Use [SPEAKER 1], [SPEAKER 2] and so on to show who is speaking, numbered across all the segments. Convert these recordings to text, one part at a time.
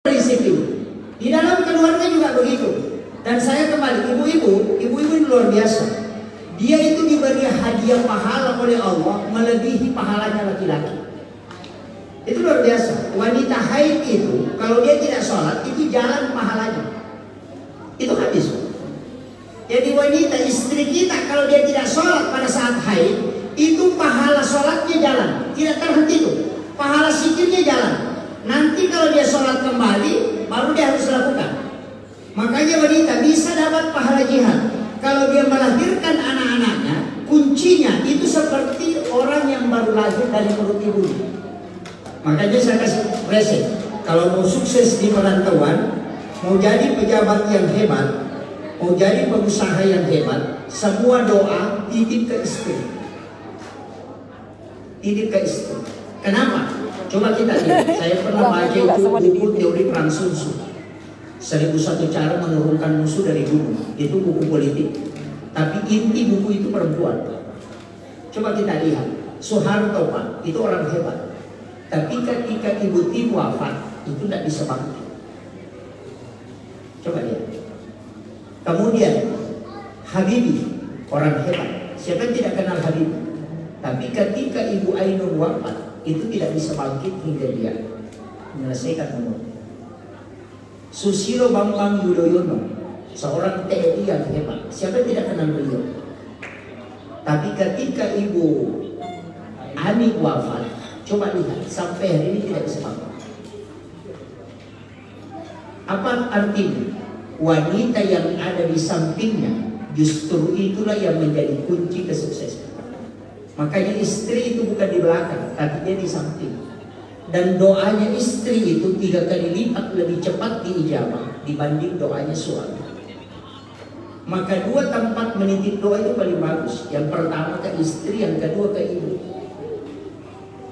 [SPEAKER 1] prinsip itu. Di dalam keluarga juga begitu. Dan saya kembali, ibu-ibu ini luar biasa. Dia itu diberi hadiah pahala oleh Allah melebihi pahalanya laki-laki. Itu luar biasa. Wanita haid itu kalau dia tidak sholat itu jalan pahalanya. Itu habis. Jadi wanita istri kita kalau dia tidak sholat pada saat haid itu pahala sholatnya jalan, tidak terhenti itu. Pahala zikirnya jalan. Nanti kalau dia sholat kembali baru dia harus lakukan. Makanya wanita bisa dapat pahala jihad. Kalau dia melahirkan anak-anaknya, kuncinya itu seperti orang yang baru lahir dari perut ibunya. Makanya saya kasih resep, kalau mau sukses di perantauan, mau jadi pejabat yang hebat, mau jadi pengusaha yang hebat, semua doa titip ke istri. Titip ke istri. Kenapa? Coba kita lihat. Saya pernah baca itu buku teori perang Sun Tzu. 1001 cara menurunkan musuh dari gunung. Itu buku politik. Tapi inti buku itu perempuan. Coba kita lihat. Soeharto Pak, itu orang hebat. Tapi ketika Ibu Tien wafat, itu tidak bisa bangkit. Coba lihat. Kemudian Habibie, orang hebat. Siapa yang tidak kenal Habibie? Tapi ketika Ibu Ainun wafat, itu tidak bisa bangkit hingga dia menyelesaikan umur. Susilo Bambang Yudhoyono, seorang TNI yang hebat. Siapa yang tidak kenal beliau? Tapi ketika Ibu Ani wafat, coba lihat, sampai hari ini tidak bisa bangkit. Apa artinya? Wanita yang ada di sampingnya justru itulah yang menjadi kunci kesuksesan. Makanya istri itu bukan di belakang, tapi dia di samping. Dan doanya istri itu 3 kali lipat lebih cepat diijabah dibanding doanya suami. Maka 2 tempat menitip doa itu paling bagus. Yang pertama ke istri, yang kedua ke ibu.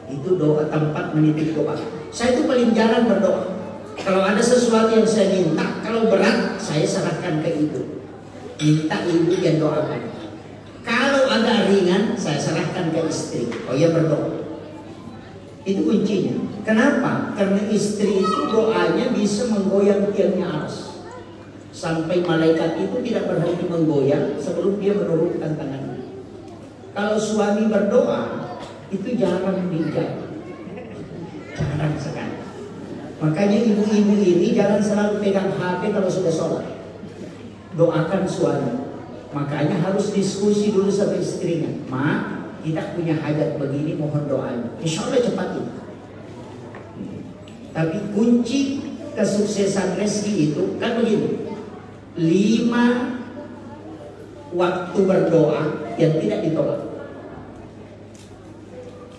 [SPEAKER 1] Itu doa tempat menitip doa. Saya itu paling jarang berdoa. Kalau ada sesuatu yang saya minta, kalau berat saya serahkan ke ibu. Minta ibu yang doakan. Kalau ada ringan, saya serahkan ke istri. Oh ya, berdoa. Itu kuncinya. Kenapa? Karena istri itu doanya bisa menggoyang tiangnya aras. Sampai malaikat itu tidak berhenti menggoyang sebelum dia menurunkan tangannya. Kalau suami berdoa, itu jarang dijawab. Jarang sekali. Makanya ibu-ibu ini jangan selalu pegang HP kalau sudah sholat. Doakan suami. Makanya harus diskusi dulu sama istrinya. Ma, kita punya hajat begini, mohon doanya. Insya Allah cepat itu. Tapi kunci kesuksesan rezeki itu kan begini. 5 waktu berdoa yang tidak ditolak.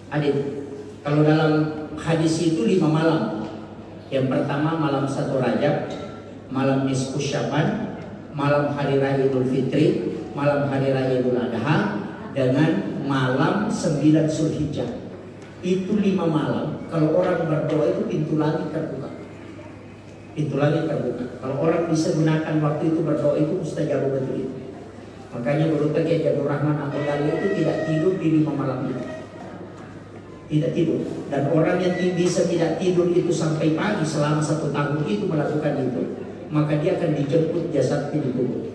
[SPEAKER 1] Adik, kalau dalam hadis itu 5 malam. Yang pertama malam 1 Rajab, malam nisfu Syaban, malam hari raya Idul Fitri, malam hari raya Idul Adha, dengan malam 9 Zulhijjah. Itu 5 malam. Kalau orang berdoa itu pintu langit terbuka. Pintu langit terbuka. Kalau orang bisa gunakan waktu itu berdoa itu mustajab betul itu. Makanya Guru Kiai Jabir Rahman Abu Ghali itu tidak tidur di 5 malam itu. Tidak tidur. Dan orang yang bisa tidak tidur itu sampai pagi selama 1 tahun itu melakukan itu, maka dia akan dijemput jasadnya di kubur.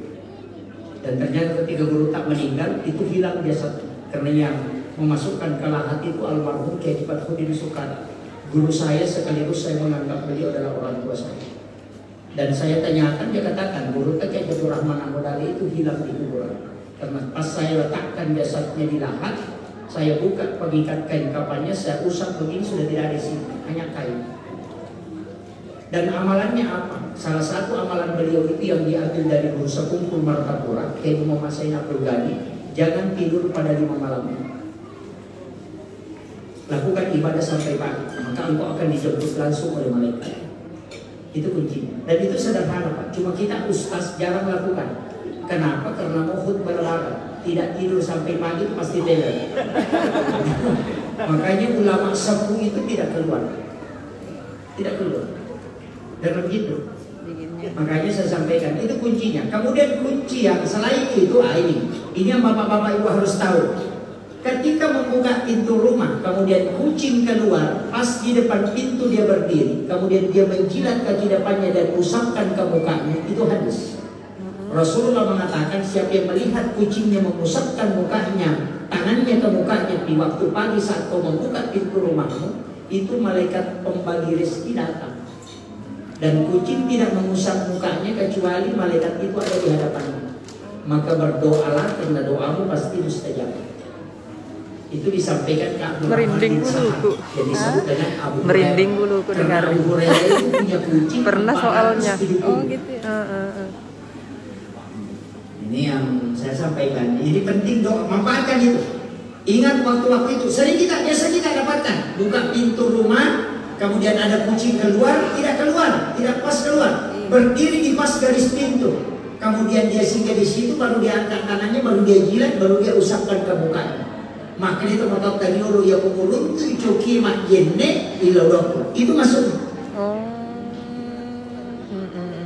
[SPEAKER 1] Dan ternyata ketika Guru tak meninggal itu hilang jasadnya. Karena yang memasukkan ke lahat itu almarhum Kiai Fathuddin Soekarno. Guru saya sekaligus saya menganggap beliau adalah orang tua saya. Dan saya tanyakan, dia katakan Guru Kiai Jabir Rahman Abu Ghali itu hilang di kuburan. Karena pas saya letakkan jasadnya di lahat, saya buka pengikat kain kapannya, saya usap begini sudah tidak ada sini, hanya kain. Dan amalannya apa? Salah satu amalan beliau itu yang diambil dari Guru Sekumpul Martapura, Kiai Muhammad Said Abdul Ghani, jangan tidur pada 5 malam. Lakukan ibadah sampai pagi, maka engkau akan dijemput langsung oleh malaikat. Itu kuncinya. Dan itu sederhana Pak. Cuma kita ustaz jarang melakukan. Kenapa? Karena mau khutbah lebaran. Tidak tidur sampai pagi itu pasti teler. Makanya ulama sepuh itu tidak keluar. Tidak keluar. Dan begitu. Makanya saya sampaikan itu kuncinya. Kemudian kunci yang selain itu ini yang bapak-bapak ibu harus tahu. Ketika membuka pintu rumah, kemudian kucing keluar, pas di depan pintu dia berdiri, kemudian dia menjilat kaki depannya dan usapkan ke mukanya, itu hadis. Rasulullah mengatakan siapa yang melihat kucingnya mengusapkan mukanya, tangannya ke mukanya di waktu pagi saat kau membuka pintu rumahmu, itu malaikat pembagi rezeki datang. Dan kucing tidak mengusap mukanya kecuali malaikat itu ada di hadapannya. Maka berdoalah karena doamu pasti mustajab. Itu disampaikan ke Abu
[SPEAKER 2] merinding buluku.
[SPEAKER 1] Yang disebut dengan Abu Hurairah.
[SPEAKER 2] Merinding buluku dengar.
[SPEAKER 1] Abu Hurairah itu punya kucing.
[SPEAKER 2] Pernah soalnya.
[SPEAKER 3] Oh gitu ya.
[SPEAKER 1] Ini yang saya sampaikan. Jadi penting doa, manfaatkan itu. Ingat waktu-waktu itu. Sering biasa kita dapatkan. Buka pintu rumah, kemudian ada kucing keluar, tidak pas keluar. Berdiri di pas garis pintu. Kemudian dia singgah di situ, baru dia angkat tangannya, baru dia jilat, baru dia usapkan ke mukanya. Maka itu motor tadi orang yang kumulun tu coki mak jenne ilodok. Itu maksudnya.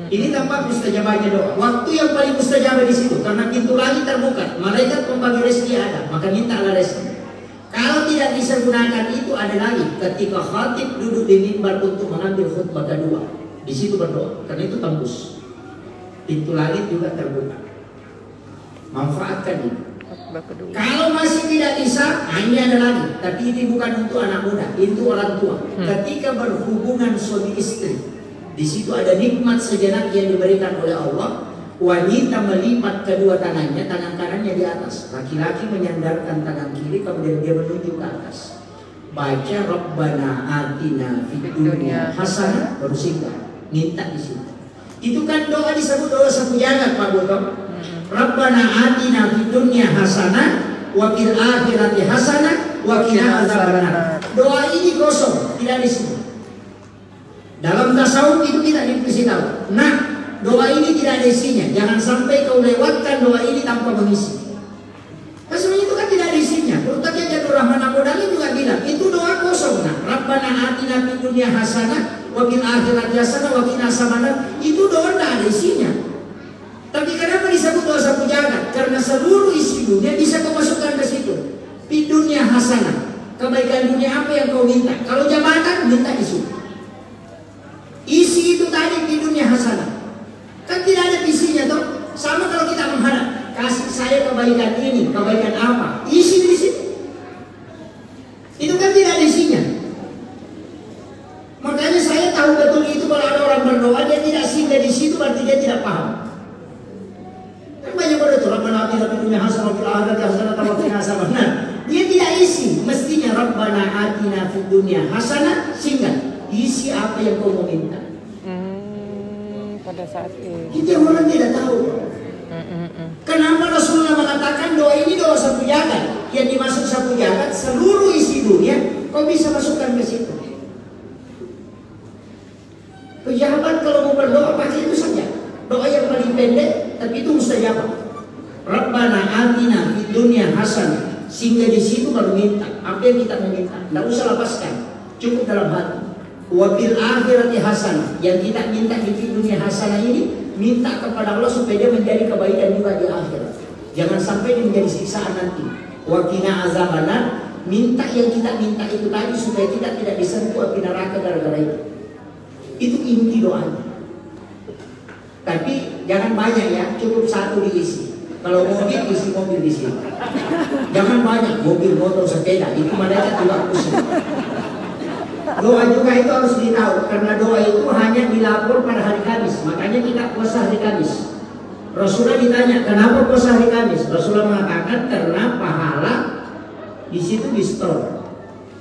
[SPEAKER 1] Ini tampak mustajabahnya doa. Waktu yang paling mustajabah di situ karena pintu langit terbuka, malaikat pembagi rezeki ada, maka mintalah rezeki. Kalau tidak bisa gunakan itu ada lagi ketika khatib duduk di mimbar untuk mengambil khutbah kedua. Di situ berdoa, karena itu tembus. Pintu langit juga terbuka. Manfaatkan itu. Kalau masih tidak bisa, ini ada lagi. Tapi ini bukan untuk anak muda, itu orang tua. Ketika berhubungan suami istri, di situ ada nikmat sejenak yang diberikan oleh Allah. Wanita melipat kedua tangannya, tangan kanannya di atas. Laki-laki menyandarkan tangan kiri, kemudian dia menuju ke atas. Baca Rabbana atina fid dunya hasanah, baru singgah. Minta di situ. Itu kan doa disebut doa sapu jagat, Pak Buto. Rabbana atina fid dunya hasanah wa fil akhirati hasanah wa qina azabannar. Doa ini kosong, tidak disebut. Dalam tasawuf itu tidak dikasih tahu. Nah, doa ini tidak ada isinya. Jangan sampai kau lewatkan doa ini tanpa mengisi. Sebenarnya itu kan tidak ada isinya. Ustaz Jadul Rahman Al-Qadani juga bilang itu doa kosong. Nah, Rabbana atina fid dunya hasanah wa fil akhirati hasanah wa qina azabannar. Itu doa tidak ada isinya. Tapi kenapa disebut doa sapu jagat? Karena seluruh isi dunia bisa kau masukkan ke situ. Di dunia hasanah, kebaikan dunia apa yang kau minta? Kalau jabatan, minta di situ. Isi itu tadi di dunia hasanah. Kan tidak ada isinya toh. Sama kalau kita menghadap, kasih saya kebaikan ini, kebaikan apa? Isi di situ. Itu kan tidak ada isinya. Makanya saya tahu betul itu kalau ada orang berdoa dia tidak singgah di situ berarti dia tidak paham. Banyak orang itu Rabbana atina fid dunya hasanah wa fil akhirati hasanah wa qina azabannar. Dia tidak isi, mestinya Rabbana atina fid dunya hasanah, singgah isi apa yang kau minta.
[SPEAKER 2] Pada saat itu
[SPEAKER 1] itu yang orang tidak tahu. Kenapa Rasulullah mengatakan doa ini doa sapu jagat? Yang dimaksud sapu jagat seluruh isi dunia kau bisa masukkan ke situ. Pejabat kalau mau berdoa pakai itu saja. Doa yang paling pendek, tapi itu mustajabah. Rabbana atina fid dunya hasanah. Sehingga di situ baru minta. Apa yang kita meminta? Tidak usah lepaskan. Cukup dalam hati. Wa fil akhirati hasanah. Yang kita minta di dunia hasanah ini, minta kepada Allah supaya dia menjadi kebaikan juga di akhirat. Jangan sampai dia menjadi siksaan nanti. Wa qina azabannar. Minta yang kita minta itu tadi supaya kita tidak disentuh api neraka gara-gara itu. Itu inti doanya. Tapi jangan banyak ya, cukup satu diisi. Kalau mobil, isi mobil di sini. Jangan banyak, mobil, motor, sepeda. Itu malaikat juga pusing. Doa juga itu harus ditahu, karena doa itu hanya dilapor pada hari Kamis. Makanya kita puasa hari Kamis. Rasulullah ditanya, kenapa puasa hari Kamis? Rasulullah mengatakan karena pahala di situ di store.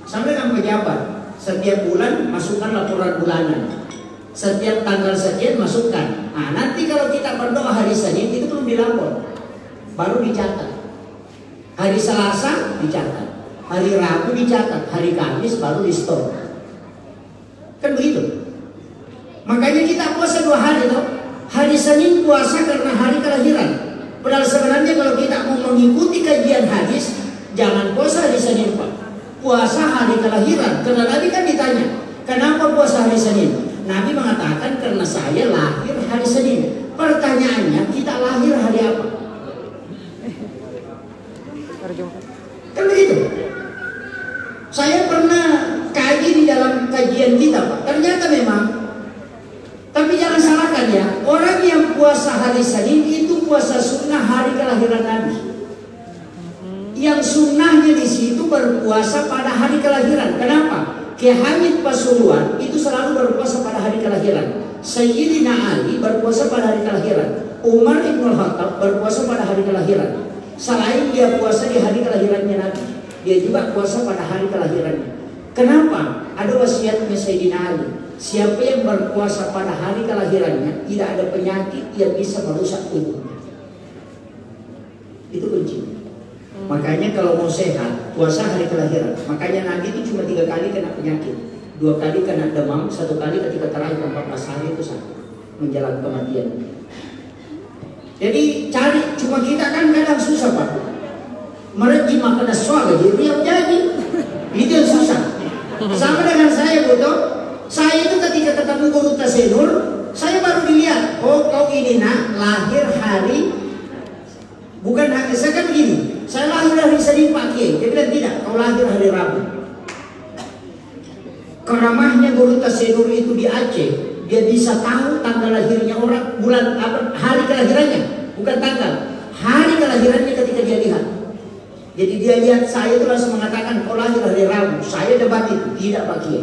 [SPEAKER 1] Sampai dengan pejabat, setiap bulan masukkan laporan bulanan. Setiap tanggal sekian masukkan. Nah, nanti kalau kita berdoa hari Senin itu belum dilapor, baru dicatat. Hari Selasa dicatat, hari Rabu dicatat, hari Kamis baru di store. Kan begitu. Makanya kita puasa 2 hari toh. Hari Senin puasa karena hari kelahiran. Padahal sebenarnya kalau kita mau mengikuti kajian hadis, jangan puasa hari Senin Pak. Puasa hari kelahiran. Karena Nabi kan ditanya, kenapa puasa hari Senin? Nabi mengatakan karena saya lahir hari Senin. Pertanyaannya, kita lahir hari apa?
[SPEAKER 2] hari Jumat.
[SPEAKER 1] Kan begitu. katanya orang yang puasa hari Senin itu puasa sunnah hari kelahiran Nabi. Yang sunnahnya di situ berpuasa pada hari kelahiran. Kenapa? Ki Hamid Pasuruan itu selalu berpuasa pada hari kelahiran. Sayyidina Ali berpuasa pada hari kelahiran. Umar Ibn Khattab berpuasa pada hari kelahiran. Selain dia puasa di hari kelahirannya Nabi, dia juga puasa pada hari kelahirannya. Kenapa? Ada wasiatnya Sayyidina Ali. Siapa yang berpuasa pada hari kelahirannya, tidak ada penyakit yang bisa merusak tubuhnya. Itu kunci. Makanya kalau mau sehat, puasa hari kelahiran. Makanya Nabi itu cuma 3 kali kena penyakit. 2 kali kena demam, 1 kali ketika terakhir 14 hari itu sakit, menjelang kematian. Jadi cari, cuma kita kan kadang susah Pak. Mereka makan soal jadi yang jadi. Itu yang susah. Sama dengan saya betul. Saya itu ketika ketemu guru Tasenur, saya baru dilihat, oh kau ini nak lahir hari, bukan hari, saya kan begini, saya lahir hari Senin Pak Kiai. Dia bilang tidak, kau lahir hari Rabu. Keramahnya guru Tasenur itu di Aceh, dia bisa tahu tanggal lahirnya orang, bulan apa, hari kelahirannya, bukan tanggal, hari kelahirannya ketika dia lihat. Jadi dia lihat saya itu langsung mengatakan kau lahir hari Rabu. Saya debat itu, tidak Pak Kiai.